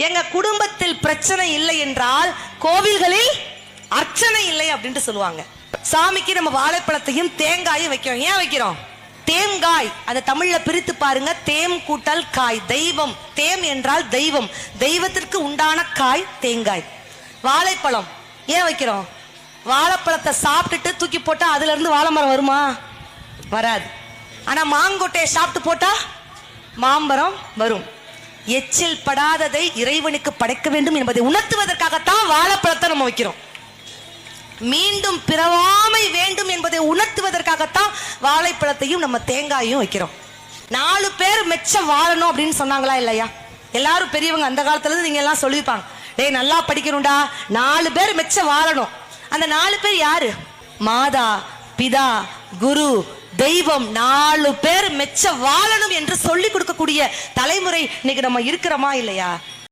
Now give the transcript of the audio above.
எங்க குடும்பத்தில் பிரச்சனை இல்லை என்றால் கோவில்களில் அர்ச்சனை இல்லை அப்படின்ட்டு சொல்லுவாங்க. சாமிக்கு நம்ம வாழைப்பழத்தையும் தேங்காயும் வைக்கிறோம். ஏன் வைக்கிறோம்? தேங்காய், அதை தமிழ்ல பிரித்து பாருங்க. தேம் கூட்டல் காய், தெய்வம். தேம் என்றால் தெய்வம், தெய்வத்திற்கு உண்டான காய் தேங்காய். வாழைப்பழம் ஏன் வைக்கிறோம்? வாழைப்பழத்தை சாப்பிட்டுட்டு தூக்கி போட்டா அதுல இருந்து வாழை மரம் வருமா? வராது. ஆனா மாங்கொட்டையை சாப்பிட்டு போட்டா மாம்பரம் வரும். எச்சில் படாததை இறைவனுக்கு படைக்க வேண்டும் என்பதை உணர்த்துவதற்காகத்தான் வாழைப்பழத்தை நம்ம வைக்கிறோம். மீண்டும் பிறவாமை வேண்டும் என்பதை உணர்த்துவதற்காகத்தான் வாழைப்பழத்தையும் நம்ம தேங்காயும் வைக்கிறோம். 4 பேர் மெச்ச வாழணும் அப்படின்னு சொன்னாங்களா இல்லையா? எல்லாரும் பெரியவங்க அந்த காலத்துல இருந்து நீங்க எல்லாம் சொல்லியிருப்பாங்க, டேய் நல்லா படிக்கணும்டா, 4 பேர் மெச்ச வாழணும். அந்த 4 பேர் யாரு? மாதா, பிதா, குரு, தெய்வம். 4 பேர் மெச்ச வாழணும் என்று சொல்லி கொடுக்கக்கூடிய தலைமுறை இன்னைக்கு நம்ம இருக்கிறோமா இல்லையா?